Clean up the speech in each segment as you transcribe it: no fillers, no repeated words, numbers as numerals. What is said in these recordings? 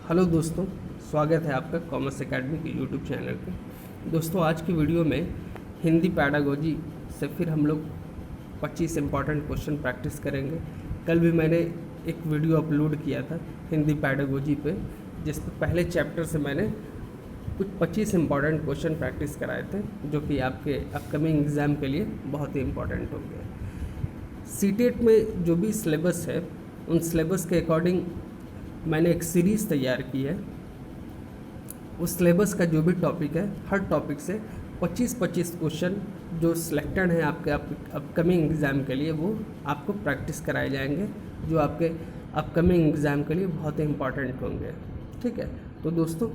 Hello दोस्तों, स्वागत है आपका कॉमर्स एकेडमी के यूट्यूब चैनल पे। दोस्तों, आज की वीडियो में हिंदी पैडागोजी से फिर हम लोग 25 इम्पॉर्टेंट क्वेश्चन प्रैक्टिस करेंगे। कल भी मैंने एक वीडियो अपलोड किया था हिंदी पैडागोजी पे, जिस पे पहले चैप्टर से मैंने कुछ 25 इम्पॉर्टेंट क्वेश्चन प्रैक्टिस कराए थे, जो कि आपके अपकमिंग एग्ज़ाम के लिए बहुत ही इम्पॉर्टेंट होंगे। सीटेट में जो भी सिलेबस है, उन सिलेबस के अकॉर्डिंग मैंने एक सीरीज़ तैयार की है। उस सिलेबस का जो भी टॉपिक है, हर टॉपिक से 25-25 क्वेश्चन जो सिलेक्टेड हैं आपके अपकमिंग एग्ज़ाम के लिए, वो आपको प्रैक्टिस कराए जाएंगे, जो आपके अपकमिंग एग्ज़ाम के लिए बहुत ही इम्पॉर्टेंट होंगे। ठीक है, तो दोस्तों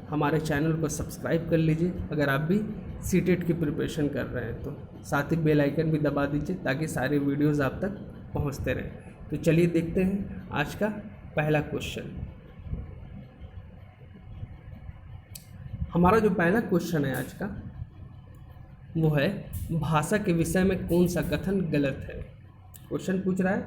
हमारे चैनल को सब्सक्राइब कर लीजिए अगर आप भी सीटेट की प्रिपरेशन कर रहे हैं तो। साथ ही बेल आइकन भी दबा दीजिए ताकि सारे वीडियोज़ आप तक पहुँचते रहें। तो चलिए देखते हैं आज का पहला क्वेश्चन। हमारा जो पहला क्वेश्चन है आज का, वो है भाषा के विषय में कौन सा कथन गलत है। क्वेश्चन पूछ रहा है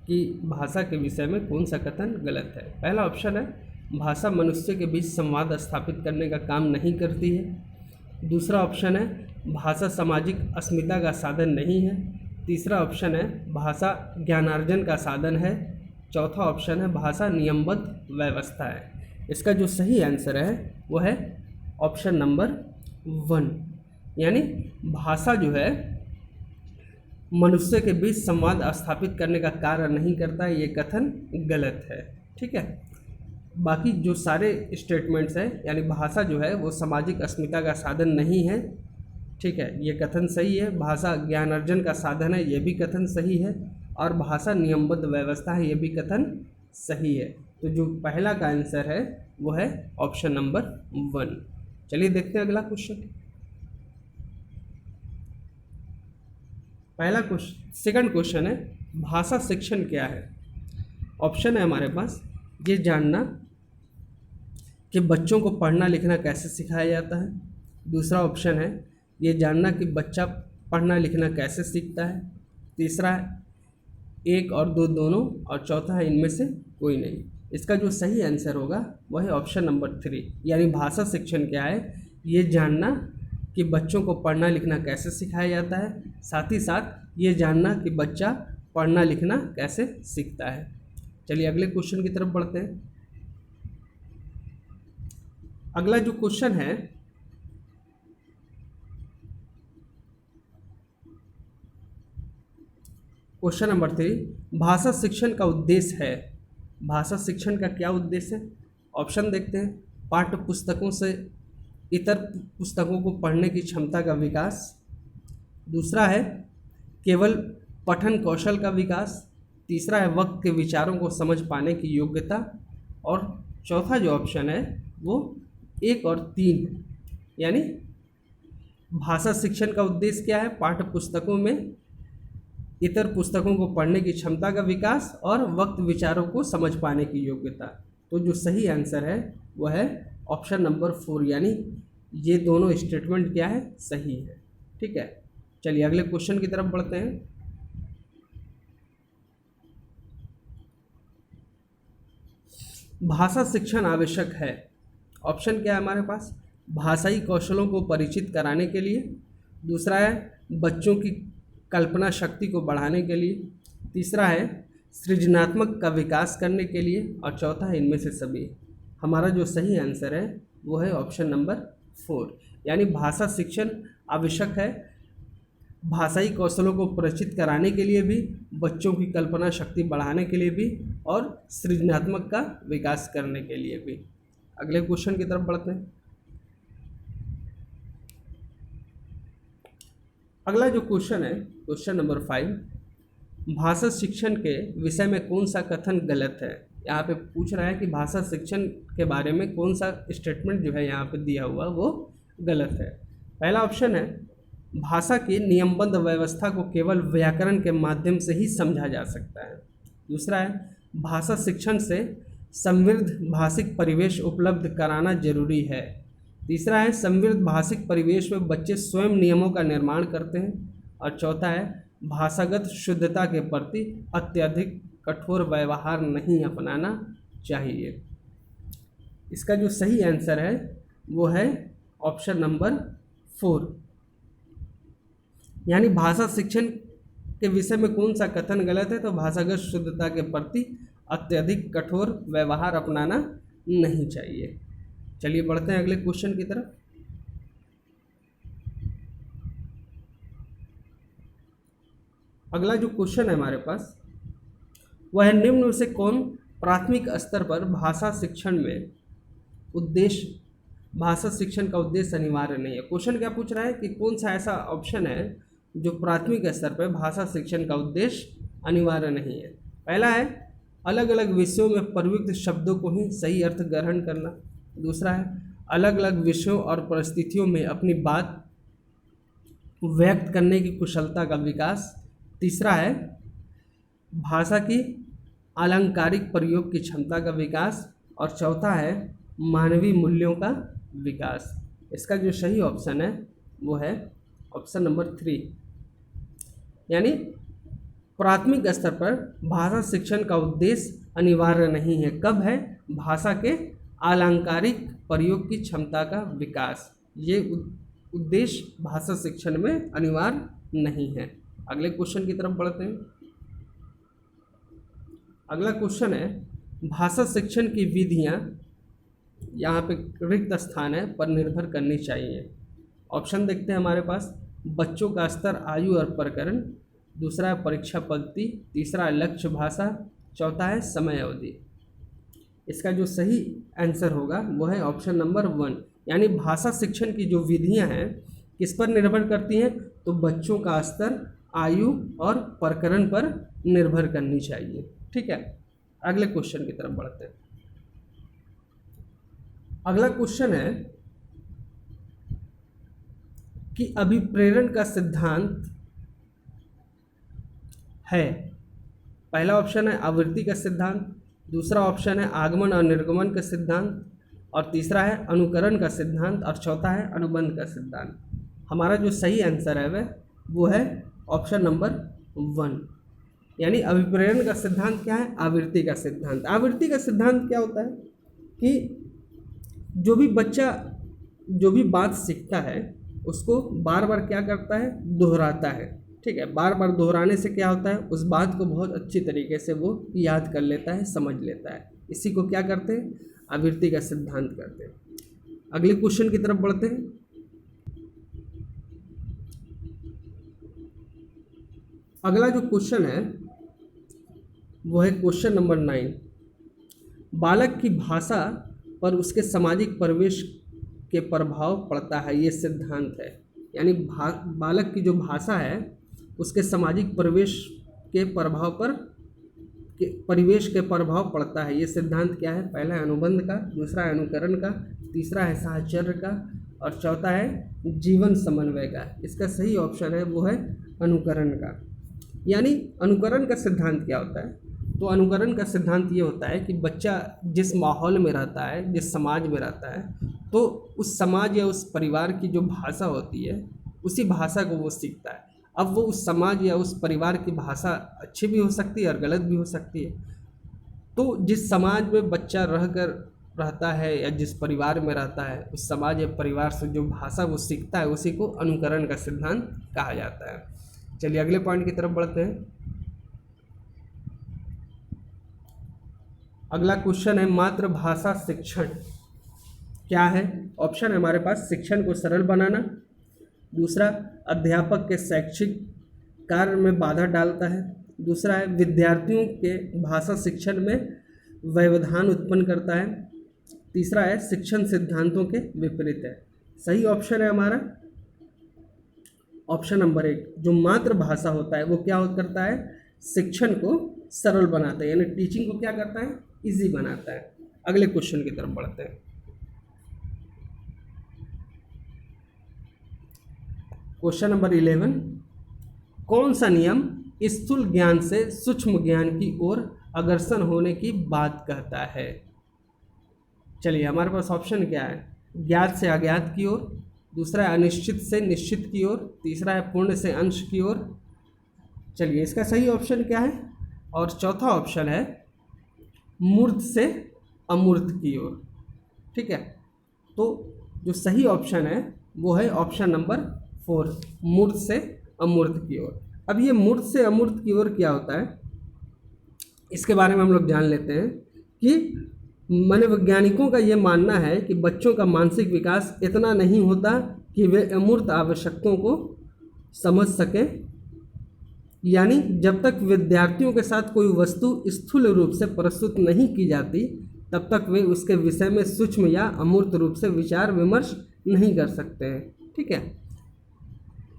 कि भाषा के विषय में कौन सा कथन गलत है। पहला ऑप्शन है भाषा मनुष्य के बीच संवाद स्थापित करने का काम नहीं करती है। दूसरा ऑप्शन है भाषा सामाजिक अस्मिता का साधन नहीं है। तीसरा ऑप्शन है भाषा ज्ञानार्जन का साधन है। चौथा ऑप्शन है भाषा नियमबद्ध व्यवस्था है। इसका जो सही आंसर है वो है ऑप्शन नंबर 1, यानी भाषा जो है मनुष्य के बीच संवाद स्थापित करने का कार्य नहीं करता है, ये कथन गलत है। ठीक है, बाकी जो सारे स्टेटमेंट्स हैं, यानी भाषा जो है वो सामाजिक अस्मिता का साधन नहीं है, ठीक है, ये कथन सही है। भाषा ज्ञान अर्जन का साधन है, ये भी कथन सही है। और भाषा नियमबद्ध व्यवस्था है, ये भी कथन सही है। तो जो पहला का आंसर है वो है ऑप्शन नंबर 1। चलिए देखते हैं अगला क्वेश्चन। पहला क्वेश्चन, सेकंड क्वेश्चन है भाषा शिक्षण क्या है। ऑप्शन है हमारे पास ये जानना कि बच्चों को पढ़ना लिखना कैसे सिखाया जाता है। दूसरा ऑप्शन है ये जानना कि बच्चा पढ़ना लिखना कैसे सीखता है। तीसरा है 1 और 2 दोनों, और चौथा है इनमें से कोई नहीं। इसका जो सही आंसर होगा वह है ऑप्शन नंबर 3, यानी भाषा शिक्षण क्या है, ये जानना कि बच्चों को पढ़ना लिखना कैसे सिखाया जाता है, साथ ही साथ ये जानना कि बच्चा पढ़ना लिखना कैसे सीखता है। चलिए अगले क्वेश्चन की तरफ बढ़ते हैं। अगला जो क्वेश्चन है, क्वेश्चन नंबर 3, भाषा शिक्षण का उद्देश्य है। भाषा शिक्षण का क्या उद्देश्य है? ऑप्शन देखते हैं। पाठ्य पुस्तकों से इतर पुस्तकों को पढ़ने की क्षमता का विकास। दूसरा है केवल पठन कौशल का विकास। तीसरा है वक्त के विचारों को समझ पाने की योग्यता। और चौथा जो ऑप्शन है वो 1 और 3, यानी भाषा शिक्षण का उद्देश्य क्या है, पाठ्य पुस्तकों में इतर पुस्तकों को पढ़ने की क्षमता का विकास और वक्त विचारों को समझ पाने की योग्यता। तो जो सही आंसर है वह है ऑप्शन नंबर 4, यानी ये दोनों स्टेटमेंट क्या है, सही है। ठीक है, चलिए अगले क्वेश्चन की तरफ बढ़ते हैं। भाषा शिक्षण आवश्यक है। ऑप्शन क्या है हमारे पास? भाषाई कौशलों को परिचित कराने के लिए। दूसरा है बच्चों की कल्पना शक्ति को बढ़ाने के लिए। तीसरा है सृजनात्मक का विकास करने के लिए। और चौथा है इनमें से सभी। हमारा जो सही आंसर है वो है ऑप्शन नंबर 4, यानी भाषा शिक्षण आवश्यक है भाषाई कौशलों को परिचित कराने के लिए भी, बच्चों की कल्पना शक्ति बढ़ाने के लिए भी, और सृजनात्मक का विकास करने के लिए भी। अगले क्वेश्चन की तरफ बढ़ते हैं। अगला जो क्वेश्चन है, क्वेश्चन नंबर 5, भाषा शिक्षण के विषय में कौन सा कथन गलत है। यहाँ पे पूछ रहा है कि भाषा शिक्षण के बारे में कौन सा स्टेटमेंट जो है यहाँ पे दिया हुआ वो गलत है। पहला ऑप्शन है भाषा की नियमबद्ध व्यवस्था को केवल व्याकरण के माध्यम से ही समझा जा सकता है। दूसरा है भाषा शिक्षण से समृद्ध भाषिक परिवेश उपलब्ध कराना जरूरी है। तीसरा है समृद्ध भाषिक परिवेश में बच्चे स्वयं नियमों का निर्माण करते हैं। और चौथा है भाषागत शुद्धता के प्रति अत्यधिक कठोर व्यवहार नहीं अपनाना चाहिए। इसका जो सही आंसर है वो है ऑप्शन नंबर 4। यानी भाषा शिक्षण के विषय में कौन सा कथन गलत है? तो भाषागत शुद्धता के प्रति अत्यधिक कठोर व्यवहार अपनाना नहीं चाहिए। चलिए बढ़ते हैं अगले क्वेश्चन की तरफ। अगला जो क्वेश्चन है हमारे पास वह है, निम्न में से कौन प्राथमिक स्तर पर भाषा शिक्षण का उद्देश्य अनिवार्य नहीं है? क्वेश्चन क्या पूछ रहा है कि कौन सा ऐसा ऑप्शन है जो प्राथमिक स्तर पर भाषा शिक्षण का उद्देश्य अनिवार्य नहीं है? पहला है अलग अलग विषयों में प्रयुक्त शब्दों को ही सही अर्थ ग्रहण करना। दूसरा है अलग अलग विषयों और परिस्थितियों में अपनी बात व्यक्त करने की कुशलता का विकास। तीसरा है भाषा की अलंकारिक प्रयोग की क्षमता का विकास। और चौथा है मानवीय मूल्यों का विकास। इसका जो सही ऑप्शन है वो है ऑप्शन नंबर 3। यानी प्राथमिक स्तर पर भाषा शिक्षण का उद्देश्य अनिवार्य नहीं है। कब है? भाषा के अलंकारिक प्रयोग की क्षमता का विकास, ये उद्देश्य भाषा शिक्षण में अनिवार्य नहीं है। अगले क्वेश्चन की तरफ बढ़ते हैं। अगला क्वेश्चन है भाषा शिक्षण की विधियां यहाँ पे रिक्त स्थान है पर निर्भर करनी चाहिए। ऑप्शन देखते हैं हमारे पास, बच्चों का स्तर, आयु और प्रकरण। दूसरा है परीक्षा पद्धति। तीसरा है लक्ष्य भाषा। चौथा है समय अवधि। इसका जो सही आंसर होगा वो है ऑप्शन नंबर 1। यानी भाषा शिक्षण की जो विधियां हैं किस पर निर्भर करती हैं? तो बच्चों का स्तर, आयु और प्रकरण पर निर्भर करनी चाहिए। ठीक है, अगले क्वेश्चन की तरफ बढ़ते हैं। अगला क्वेश्चन है कि अभिप्रेरण का सिद्धांत है। पहला ऑप्शन है आवृत्ति का सिद्धांत। दूसरा ऑप्शन है आगमन और निर्गमन का सिद्धांत। और तीसरा है अनुकरण का सिद्धांत। और चौथा है अनुबंध का सिद्धांत। हमारा जो सही आंसर है वो है ऑप्शन नंबर 1। यानी अभिप्रेरण का सिद्धांत क्या है? आवृत्ति का सिद्धांत। आवृत्ति का सिद्धांत क्या होता है कि जो भी बच्चा जो भी बात सीखता है उसको बार बार क्या करता है? दोहराता है। ठीक है, बार बार दोहराने से क्या होता है? उस बात को बहुत अच्छी तरीके से वो याद कर लेता है, समझ लेता है। इसी को क्या करते हैं? आवृत्ति का सिद्धांत करते हैं। अगले क्वेश्चन की तरफ बढ़ते हैं। अगला जो क्वेश्चन है वो है क्वेश्चन नंबर 9। बालक की भाषा पर उसके सामाजिक परिवेश के प्रभाव पड़ता है, ये सिद्धांत है। यानी बालक की जो भाषा है उसके सामाजिक परिवेश के प्रभाव पड़ता है, ये सिद्धांत क्या है? पहला है अनुबंध का, दूसरा है अनुकरण का, तीसरा है साहचर्य का और चौथा है जीवन समन्वय का। इसका सही ऑप्शन है वो है अनुकरण का। यानी अनुकरण का सिद्धांत क्या होता है? तो अनुकरण का सिद्धांत ये होता है कि बच्चा जिस माहौल में रहता है, जिस समाज में रहता है, तो उस समाज या उस परिवार की जो भाषा होती है उसी भाषा को वो सीखता है। अब वो उस समाज या उस परिवार की भाषा अच्छी भी हो सकती है और गलत भी हो सकती है। तो जिस समाज में बच्चा रहता है या जिस परिवार में रहता है, उस समाज या परिवार से जो भाषा वो सीखता है उसी को अनुकरण का सिद्धांत कहा जाता है। चलिए अगले पॉइंट की तरफ बढ़ते हैं। अगला क्वेश्चन है मातृभाषा शिक्षण क्या है? ऑप्शन है हमारे पास, शिक्षण को सरल बनाना। दूसरा, अध्यापक के शैक्षिक कार्य में बाधा डालता है। दूसरा है विद्यार्थियों के भाषा शिक्षण में व्यवधान उत्पन्न करता है। तीसरा है शिक्षण सिद्धांतों के विपरीत है। सही ऑप्शन है हमारा ऑप्शन नंबर 1। जो मातृभाषा होता है वो क्या करता है? शिक्षण को सरल बनाता है, यानी टीचिंग को क्या करता है? इजी बनाता है। अगले क्वेश्चन की तरफ बढ़ते हैं। Question number 11। कौन सा नियम स्थूल ज्ञान से सूक्ष्म ज्ञान की ओर अग्रसर होने की बात कहता है? चलिए हमारे पास ऑप्शन क्या है? ज्ञात से अज्ञात की ओर। दूसरा है अनिश्चित से निश्चित की ओर। तीसरा है पूर्ण से अंश की ओर। चलिए इसका सही ऑप्शन क्या है? और चौथा ऑप्शन है मूर्त से अमूर्त की ओर। ठीक है। तो जो सही ऑप्शन है वो है ऑप्शन नंबर 4, मूर्त से अमूर्त की ओर। अब ये मूर्त से अमूर्त की ओर क्या होता है, इसके बारे में हम लोग जान लेते हैं कि मनोवैज्ञानिकों का ये मानना है कि बच्चों का मानसिक विकास इतना नहीं होता कि वे अमूर्त आवश्यकताओं को समझ सकें, यानी जब तक विद्यार्थियों के साथ कोई वस्तु स्थूल रूप से प्रस्तुत नहीं की जाती तब तक वे उसके विषय में सूक्ष्म या अमूर्त रूप से विचार विमर्श नहीं कर सकते हैं। ठीक है,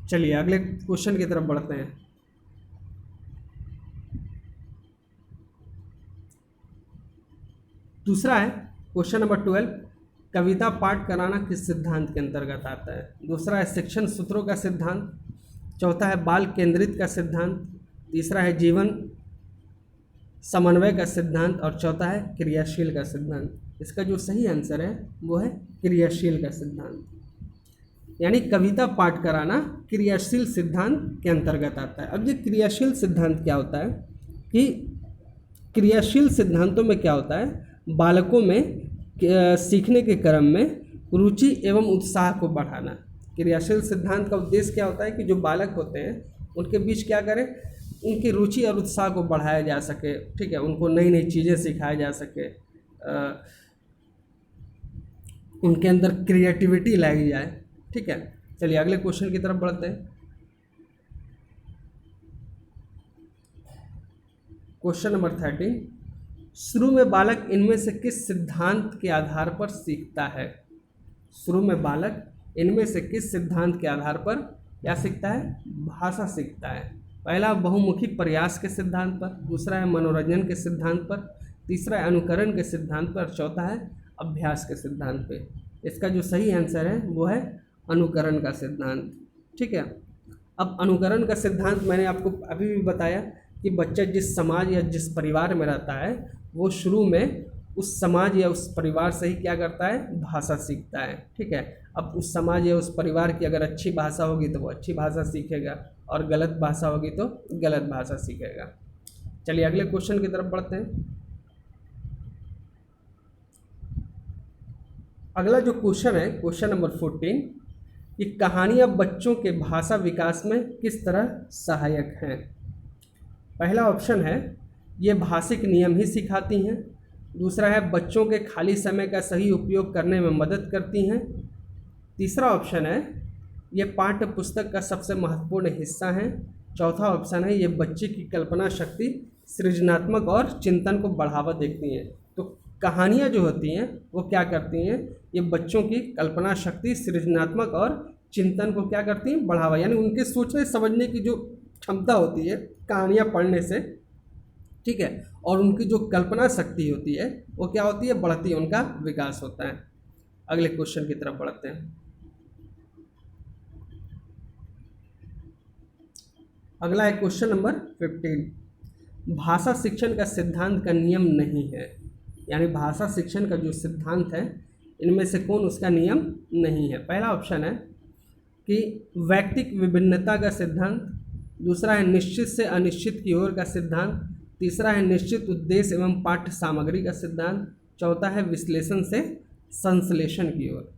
चलिए अगले क्वेश्चन की तरफ बढ़ते हैं। दूसरा है क्वेश्चन नंबर 12, कविता पाठ कराना किस सिद्धांत के अंतर्गत आता है। दूसरा है शिक्षण सूत्रों का सिद्धांत, चौथा है बाल केंद्रित का सिद्धांत, तीसरा है जीवन समन्वय का सिद्धांत और चौथा है क्रियाशील का सिद्धांत। इसका जो सही आंसर है वो है क्रियाशील का सिद्धांत, यानी कविता पाठ कराना क्रियाशील सिद्धांत के अंतर्गत आता है। अब ये क्रियाशील सिद्धांत क्या होता है कि क्रियाशील सिद्धांतों में क्या होता है, बालकों में सीखने के क्रम में रुचि एवं उत्साह को बढ़ाना। क्रियाशील सिद्धांत का उद्देश्य क्या होता है कि जो बालक होते हैं उनके बीच क्या करें, उनकी रुचि और उत्साह को बढ़ाया जा सके। ठीक है, उनको नई नई चीज़ें सिखाई जा सके, उनके अंदर क्रिएटिविटी लाई जाए। ठीक है, चलिए अगले क्वेश्चन की तरफ बढ़ते हैं। क्वेश्चन नंबर 13, शुरू में बालक इनमें से किस सिद्धांत के आधार पर सीखता है। शुरू में बालक इनमें से किस सिद्धांत के आधार पर क्या सीखता है, भाषा सीखता है। पहला बहुमुखी प्रयास के सिद्धांत पर, दूसरा है मनोरंजन के सिद्धांत पर, तीसरा है अनुकरण के सिद्धांत पर, चौथा है अभ्यास के सिद्धांत पे। इसका जो सही आंसर है वो है अनुकरण का सिद्धांत। ठीक है, अब अनुकरण का सिद्धांत मैंने आपको अभी भी बताया कि बच्चा जिस समाज या जिस परिवार में रहता है वो शुरू में उस समाज या उस परिवार से ही क्या करता है, भाषा सीखता है। ठीक है, अब उस समाज या उस परिवार की अगर अच्छी भाषा होगी तो वो अच्छी भाषा सीखेगा और गलत भाषा होगी तो गलत भाषा सीखेगा। चलिए अगले क्वेश्चन की तरफ बढ़ते हैं। अगला जो क्वेश्चन है क्वेश्चन नंबर 14, कि कहानियाँ बच्चों के भाषा विकास में किस तरह सहायक हैं। पहला ऑप्शन है ये भाषिक नियम ही सिखाती हैं, दूसरा है बच्चों के खाली समय का सही उपयोग करने में मदद करती हैं, तीसरा ऑप्शन है ये पाठ्य पुस्तक का सबसे महत्वपूर्ण हिस्सा है, चौथा ऑप्शन है ये बच्चे की कल्पना शक्ति, सृजनात्मक और चिंतन को बढ़ावा देती हैं। तो कहानियाँ जो होती हैं वो क्या करती हैं, ये बच्चों की कल्पना शक्ति, सृजनात्मक और चिंतन को क्या करती हैं, बढ़ावा, यानी उनके सोचने समझने की जो क्षमता होती है कहानियाँ पढ़ने से। ठीक है, और उनकी जो कल्पना शक्ति होती है वो क्या होती है, बढ़ती है, उनका विकास होता है। अगले क्वेश्चन की तरफ बढ़ते हैं। अगला है क्वेश्चन नंबर 15, भाषा शिक्षण का सिद्धांत का नियम नहीं है, यानी भाषा शिक्षण का जो सिद्धांत है इनमें से कौन उसका नियम नहीं है। पहला ऑप्शन है कि वैयक्तिक विभिन्नता का सिद्धांत, दूसरा है निश्चित से अनिश्चित की ओर का सिद्धांत, तीसरा है निश्चित उद्देश्य एवं पाठ्य सामग्री का सिद्धांत, चौथा है विश्लेषण से संश्लेषण की ओर।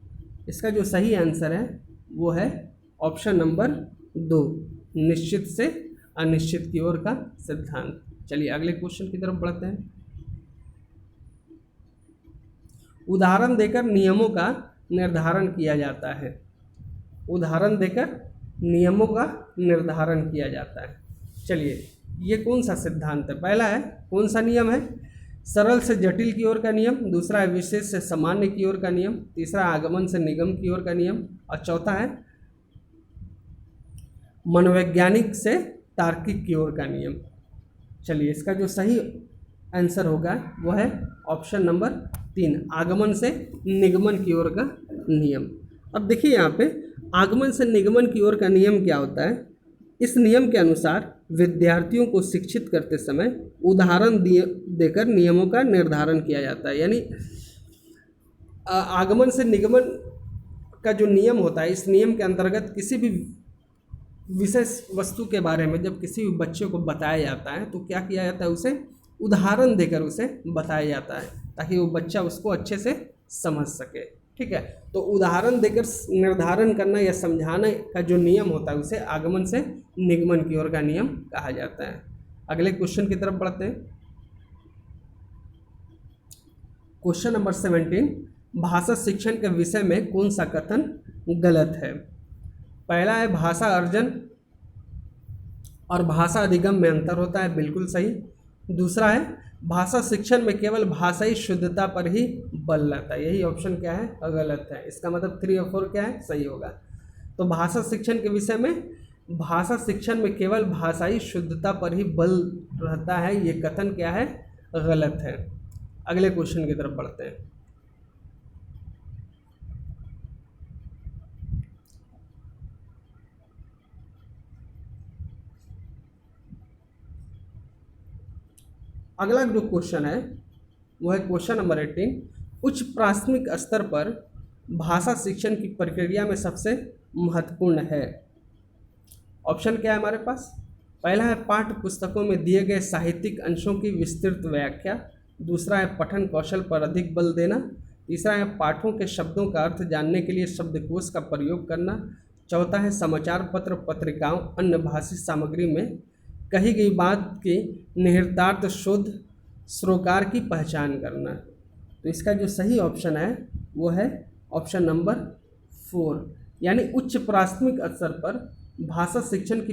इसका जो सही आंसर है वो है ऑप्शन नंबर 2, निश्चित से अनिश्चित की ओर का सिद्धांत। चलिए अगले क्वेश्चन की तरफ बढ़ते हैं। उदाहरण देकर नियमों का निर्धारण किया जाता है। उदाहरण देकर नियमों का निर्धारण किया जाता है। चलिए ये कौन सा सिद्धांत है। पहला है कौन सा नियम है, सरल से जटिल की ओर का नियम, दूसरा है विशेष से सामान्य की ओर का नियम, तीसरा आगमन से निगम की ओर का नियम और चौथा है मनोवैज्ञानिक से तार्किक की ओर का नियम। चलिए इसका जो सही आंसर होगा वो है ऑप्शन नंबर 3, आगमन से निगमन की ओर का नियम। अब देखिए यहाँ पे आगमन से निगमन की ओर का नियम क्या होता है। इस नियम के अनुसार विद्यार्थियों को शिक्षित करते समय उदाहरण देकर नियमों का निर्धारण किया जाता है। यानी आगमन से निगमन का जो नियम होता है, इस नियम के अंतर्गत किसी भी विशेष वस्तु के बारे में जब किसी भी बच्चे को बताया जाता है तो क्या किया जाता है, उसे उदाहरण देकर उसे बताया जाता है ताकि वो बच्चा उसको अच्छे से समझ सके। ठीक है, तो उदाहरण देकर निर्धारण करना या समझाने का जो नियम होता है उसे आगमन से निगमन की ओर का नियम कहा जाता है। अगले क्वेश्चन की तरफ बढ़ते हैं। क्वेश्चन नंबर 17, भाषा शिक्षण के विषय में कौन सा कथन गलत है? पहला है भाषा अर्जन और भाषा अधिगम में अंतर होता है, बिल्कुल सही। दूसरा है भाषा शिक्षण में केवल भाषाई शुद्धता पर ही बल रहता है, यही ऑप्शन क्या है? गलत है। इसका मतलब 3 और 4 क्या है? सही होगा। तो भाषा शिक्षण के विषय में भाषा शिक्षण में केवल भाषाई शुद्धता पर ही बल रहता है, ये कथन क्या है? गलत है। अगले क्वेश्चन की तरफ बढ़ते हैं। अगला जो क्वेश्चन है वो है क्वेश्चन नंबर 18, उच्च प्राथमिक स्तर पर भाषा शिक्षण की प्रक्रिया में सबसे महत्वपूर्ण है। ऑप्शन क्या है हमारे पास? पहला है पाठ्य पुस्तकों में दिए गए साहित्यिक अंशों की विस्तृत व्याख्या। दूसरा है पठन कौशल पर अधिक बल देना। तीसरा है पाठों के शब्दों का अर्थ जानने के लिए शब्दकोश का प्रयोग करना। चौथा है समाचार पत्र पत्रिकाओं अन्य भाषी सामग्री में कही गई बात की निहितार्थ शुद्ध सरोकार की पहचान करना। तो इसका जो सही ऑप्शन है वो है ऑप्शन नंबर 4, यानी उच्च प्राथमिक स्तर पर भाषा शिक्षण की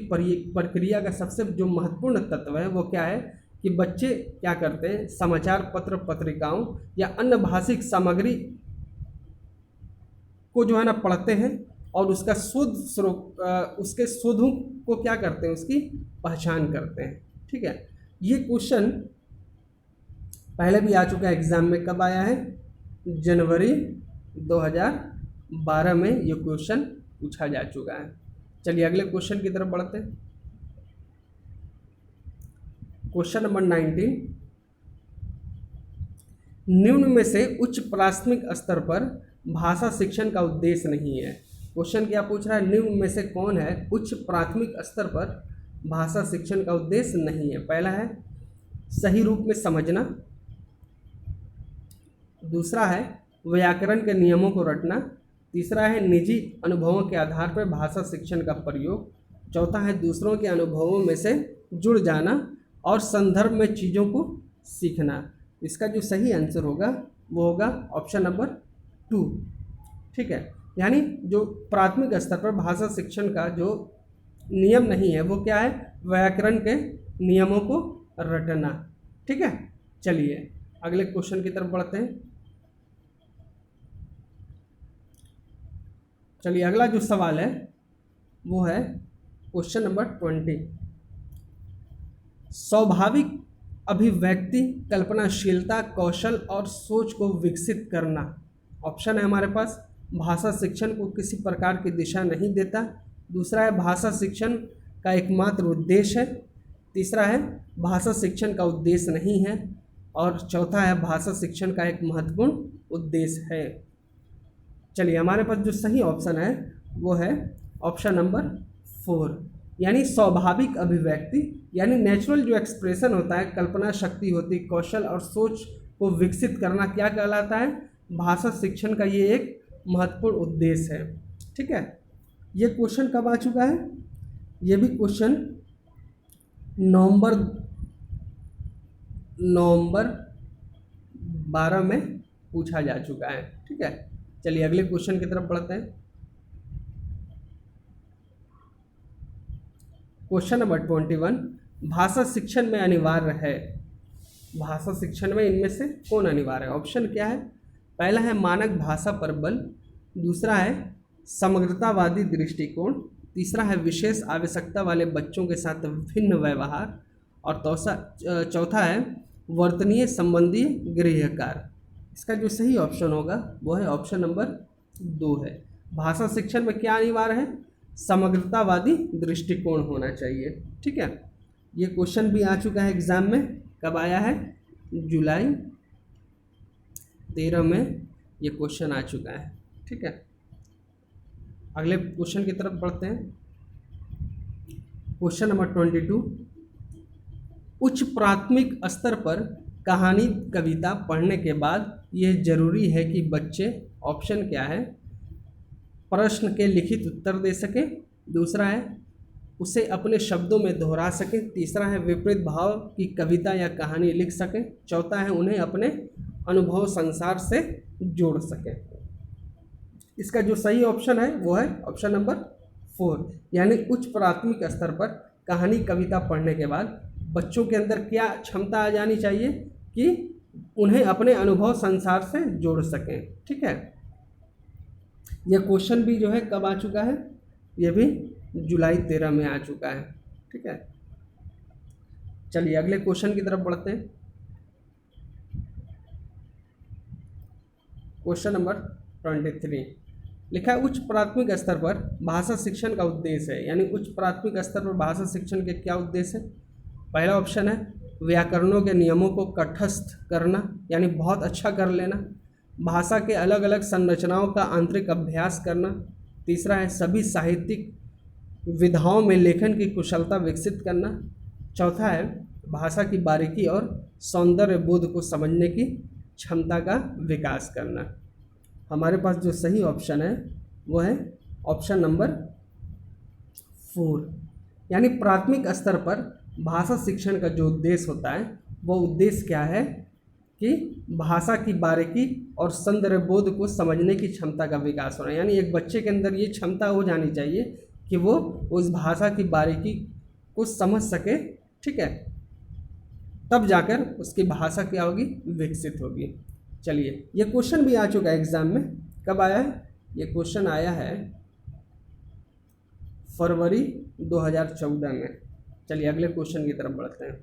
प्रक्रिया का सबसे जो महत्वपूर्ण तत्व है वो क्या है कि बच्चे क्या करते हैं, समाचार पत्र पत्रिकाओं या अन्य भाषिक सामग्री को जो है ना पढ़ते हैं और उसका उसके शुद्धों को क्या करते हैं, उसकी पहचान करते हैं। ठीक है, ये क्वेश्चन पहले भी आ चुका है एग्जाम में। कब आया है? जनवरी 2012 में ये क्वेश्चन पूछा जा चुका है। चलिए अगले क्वेश्चन की तरफ बढ़ते हैं। क्वेश्चन नंबर 19, निम्न में से उच्च प्राथमिक स्तर पर भाषा शिक्षण का उद्देश्य नहीं है। क्वेश्चन क्या पूछ रहा है? निम्न में से कौन है उच्च प्राथमिक स्तर पर भाषा शिक्षण का उद्देश्य नहीं है? पहला है सही रूप में समझना। दूसरा है व्याकरण के नियमों को रटना। तीसरा है निजी अनुभवों के आधार पर भाषा शिक्षण का प्रयोग। चौथा है दूसरों के अनुभवों में से जुड़ जाना और संदर्भ में चीज़ों को सीखना। इसका जो सही आंसर होगा वो होगा ऑप्शन नंबर 2। ठीक है, यानी जो प्राथमिक स्तर पर भाषा शिक्षण का जो नियम नहीं है वो क्या है? व्याकरण के नियमों को रटना। ठीक है, चलिए अगले क्वेश्चन की तरफ बढ़ते हैं। चलिए अगला जो सवाल है वो है क्वेश्चन नंबर 20, स्वाभाविक अभिव्यक्ति कल्पनाशीलता कौशल और सोच को विकसित करना। ऑप्शन है हमारे पास भाषा शिक्षण को किसी प्रकार की दिशा नहीं देता। दूसरा है भाषा शिक्षण का एकमात्र उद्देश्य है। तीसरा है भाषा शिक्षण का उद्देश्य नहीं है। और चौथा है भाषा शिक्षण का एक महत्वपूर्ण उद्देश्य है। चलिए हमारे पास जो सही ऑप्शन है वो है ऑप्शन नंबर 4, यानी स्वाभाविक अभिव्यक्ति, यानी नेचुरल जो एक्सप्रेशन होता है, कल्पना शक्ति होती है, कौशल और सोच को विकसित करना क्या कहलाता है? भाषा शिक्षण का ये एक महत्वपूर्ण उद्देश्य है। ठीक है, ये क्वेश्चन कब आ चुका है? ये भी क्वेश्चन नवंबर 12 में पूछा जा चुका है। ठीक है, चलिए अगले क्वेश्चन की तरफ बढ़ते हैं। क्वेश्चन नंबर 21, भाषा शिक्षण में अनिवार्य है। भाषा शिक्षण में इनमें से कौन अनिवार्य है? ऑप्शन क्या है? पहला है मानक भाषा पर बल। दूसरा है समग्रतावादी दृष्टिकोण। तीसरा है विशेष आवश्यकता वाले बच्चों के साथ भिन्न व्यवहार। और चौथा है वर्तनीय संबंधी गृह कार्य। इसका जो सही ऑप्शन होगा वो है ऑप्शन नंबर 2 है। भाषा शिक्षण में क्या अनिवार्य है? समग्रतावादी दृष्टिकोण होना चाहिए। ठीक है, ये क्वेश्चन भी आ चुका है एग्जाम में। कब आया है? जुलाई 13 में ये क्वेश्चन आ चुका है। ठीक है, अगले क्वेश्चन की तरफ बढ़ते हैं। क्वेश्चन नंबर 22, उच्च प्राथमिक स्तर पर कहानी कविता पढ़ने के बाद ये जरूरी है कि बच्चे, ऑप्शन क्या है, प्रश्न के लिखित उत्तर दे सकें, दूसरा है उसे अपने शब्दों में दोहरा सकें, तीसरा है विपरीत भाव की कविता या कहानी लिख सकें, चौथा है उन्हें अपने अनुभव संसार से जोड़ सकें। इसका जो सही ऑप्शन है वो है ऑप्शन नंबर 4, यानी उच्च प्राथमिक स्तर पर कहानी कविता पढ़ने के बाद बच्चों के अंदर क्या क्षमता आ जानी चाहिए कि उन्हें अपने अनुभव संसार से जोड़ सकें। ठीक है, यह क्वेश्चन भी जो है कब आ चुका है, यह भी जुलाई 13 में आ चुका है। ठीक है, चलिए अगले क्वेश्चन की तरफ बढ़ते हैं। क्वेश्चन नंबर 23 लिखा है उच्च प्राथमिक स्तर पर भाषा शिक्षण का उद्देश्य है, यानी उच्च प्राथमिक स्तर पर भाषा शिक्षण के क्या उद्देश्य है। पहला ऑप्शन है व्याकरणों के नियमों को कंठस्थ करना, यानी बहुत अच्छा कर लेना, भाषा के अलग अलग संरचनाओं का आंतरिक अभ्यास करना, तीसरा है सभी साहित्यिक विधाओं में लेखन की कुशलता विकसित करना, चौथा है भाषा की बारीकी और सौंदर्य बोध को समझने की क्षमता का विकास करना। हमारे पास जो सही ऑप्शन है वो है ऑप्शन नंबर 4, यानी प्राथमिक स्तर पर भाषा शिक्षण का जो उद्देश्य होता है वो उद्देश्य क्या है कि भाषा की बारीकी और सौंदर्य बोध को समझने की क्षमता का विकास होना, यानी एक बच्चे के अंदर ये क्षमता हो जानी चाहिए कि वो उस भाषा की बारीकी को समझ सके। ठीक है, तब जाकर उसकी भाषा क्या होगी, विकसित होगी। चलिए ये क्वेश्चन भी आ चुका है एग्जाम में, कब आया है, ये क्वेश्चन आया है फरवरी 2014 में। चलिए अगले क्वेश्चन की तरफ बढ़ते हैं।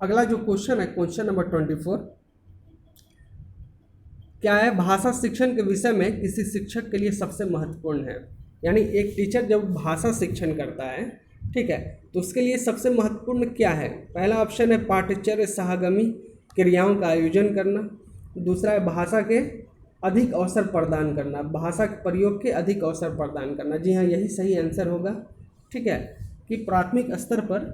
अगला जो क्वेश्चन है क्वेश्चन नंबर 24 क्या है, भाषा शिक्षण के विषय में किसी शिक्षक के लिए सबसे महत्वपूर्ण है, यानी एक टीचर जब भाषा शिक्षण करता है, ठीक है, तो उसके लिए सबसे महत्वपूर्ण क्या है। पहला ऑप्शन है पाठ्यचर्या सहगामी क्रियाओं का आयोजन करना, दूसरा है भाषा के अधिक अवसर प्रदान करना, भाषा के प्रयोग के अधिक अवसर प्रदान करना। जी हाँ, यही सही आंसर होगा। ठीक है, कि प्राथमिक स्तर पर,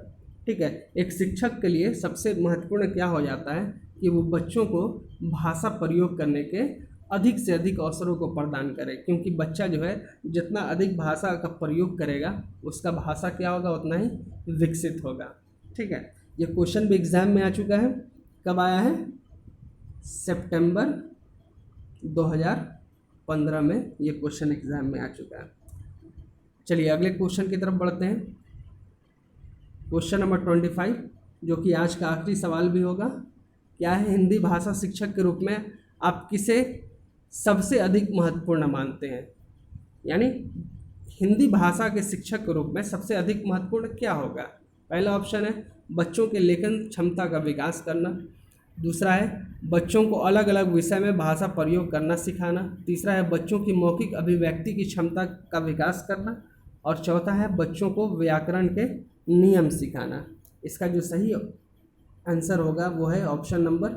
ठीक है, एक शिक्षक के लिए सबसे महत्वपूर्ण क्या हो जाता है कि वो बच्चों को भाषा प्रयोग करने के अधिक से अधिक अवसरों को प्रदान करे, क्योंकि बच्चा जो है जितना अधिक भाषा का प्रयोग करेगा उसका भाषा क्या होगा, उतना ही विकसित होगा। ठीक है, ये क्वेश्चन भी एग्जाम में आ चुका है, कब आया है, सितंबर 2015 में ये क्वेश्चन एग्जाम में आ चुका है। चलिए अगले क्वेश्चन की तरफ बढ़ते हैं। क्वेश्चन नंबर 25 जो कि आज का आखिरी सवाल भी होगा, क्या है, हिंदी भाषा शिक्षक के रूप में आप किसे सबसे अधिक महत्वपूर्ण मानते हैं, यानी हिंदी भाषा के शिक्षक के रूप में सबसे अधिक महत्वपूर्ण क्या होगा। पहला ऑप्शन है बच्चों के लेखन क्षमता का विकास करना, दूसरा है बच्चों को अलग अलग विषय में भाषा प्रयोग करना सिखाना, तीसरा है बच्चों की मौखिक अभिव्यक्ति की क्षमता का विकास करना, और चौथा है बच्चों को व्याकरण के नियम सिखाना। इसका जो सही आंसर होगा वो है ऑप्शन नंबर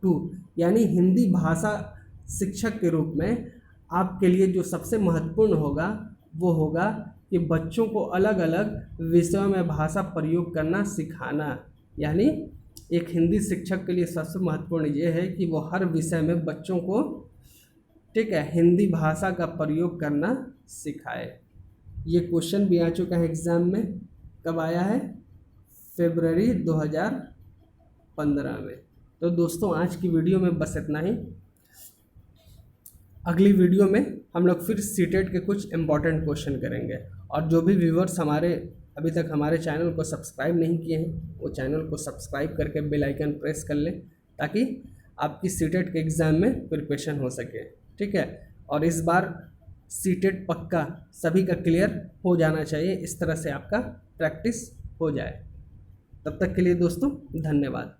2, यानी हिंदी भाषा शिक्षक के रूप में आपके लिए जो सबसे महत्वपूर्ण होगा वो होगा कि बच्चों को अलग अलग विषयों में भाषा प्रयोग करना सिखाना। यानी एक हिंदी शिक्षक के लिए सबसे महत्वपूर्ण ये है कि वो हर विषय में बच्चों को, ठीक है, हिंदी भाषा का प्रयोग करना सिखाए। ये क्वेश्चन भी आ चुका है एग्ज़ाम में, कब आया है, फरवरी 2015 में। तो दोस्तों आज की वीडियो में बस इतना ही। अगली वीडियो में हम लोग फिर सीटेट के कुछ इम्पॉर्टेंट क्वेश्चन करेंगे, और जो भी व्यूवर्स हमारे अभी तक हमारे चैनल को सब्सक्राइब नहीं किए हैं वो चैनल को सब्सक्राइब करके बेल आइकन प्रेस कर लें, ताकि आपकी सीटेट के एग्ज़ाम में प्रिपरेशन हो सके। ठीक है, और इस बार सीटेट पक्का सभी का क्लियर हो जाना चाहिए, इस तरह से आपका प्रैक्टिस हो जाए। तब तक के लिए दोस्तों धन्यवाद।